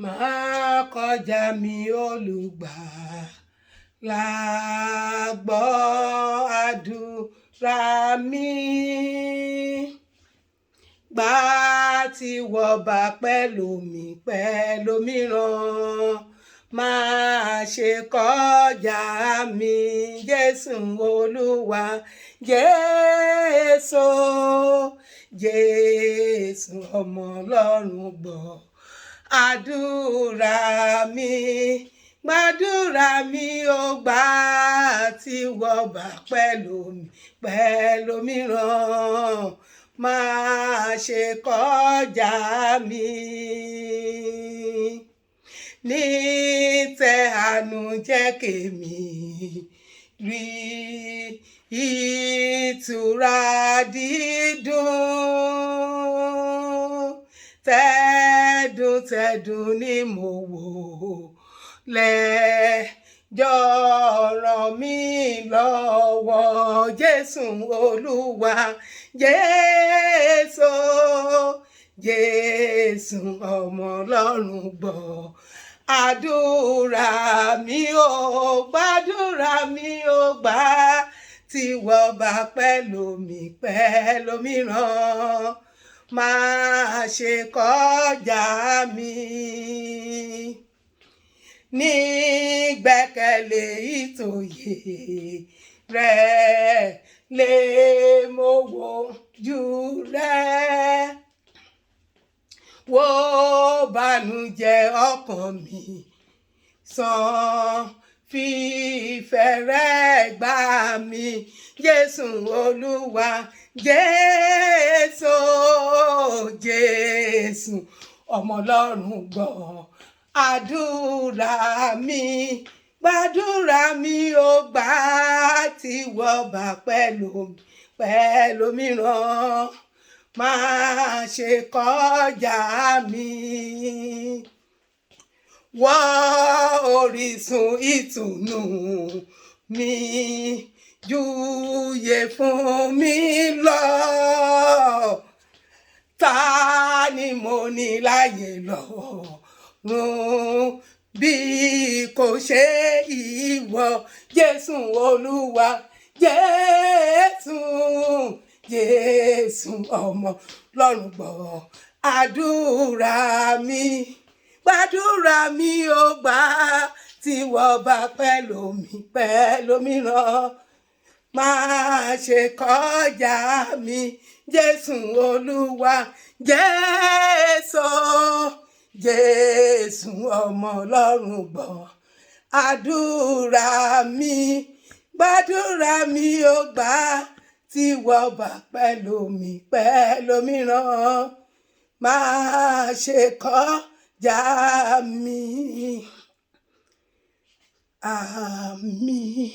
Máa kọjá mi olùgbàlà, gbọ́ àdúrà mi. Gbà tí wọ́n bá pẹ̀lú mi pẹ̀lòmíràn, máa ṣe kọjá mi. Jésù Olúwa, Jésù, Jésù ọmọ Ọlọ́run, gbọ́ àdúrà mi. Gbàdúrà mi ó, gbà tí wọ́n bá pẹ̀lú mi pẹ̀lòmíràn, máa ṣe kọjá mi. Ní tẹ́ àánú jẹ́ kémi rí ìtura dídùn, tẹ́dùn ni mo wò lẹ́jọ́ ràn mí lọ́wọ́. Jésù Olúwa, Jésù, Jésù ọmọ Ọlọ́run, gbọ́ àdúrà mi ó. Gbàdúrà mi ó, gbà tí wọ́n bá pẹ̀lú mi pẹ̀lòmíràn, máa ṣe kọjá mi. Ní gbẹ́kẹ̀lé ìtòyè rẹ̀ lé mo wojú rẹ̀, wò bànújẹ́ ọkàn mi sàn, fìfẹ́ rẹ̀ gbà mí. Jésù Olúwa, Jésù, Jésù ọmọ Ọlọ́run, gbọ́ àdúrà mi. Gbàdúrà mi ó, gbà tí wọ́n bá pẹ̀lòmíràn, máa ṣe kọjá mi. Wọ́ orísun ìtùnú mi, júwe fún mi lọ. Ta ni mo ní láyé lọ́run bí kò ṣe ìwọ? Jésù Olúwa, Jésù, Jésù ọmọ Ọlọ́run, gbọ́ àdúrà mi. Gbàdúrà mi ó, gbà tí wọ́n bá pẹ̀lòmíràn, máa ṣe kọjá mi. Jésù Olúwa, Jésù, Jésù ọmọ Ọlọ́run, gbọ́ àdúrà mi. Gbàdúrà mi ó, gbà tí wọ́n bá pẹ̀lòmíràn, máa ṣe kọjá mi. Àmín.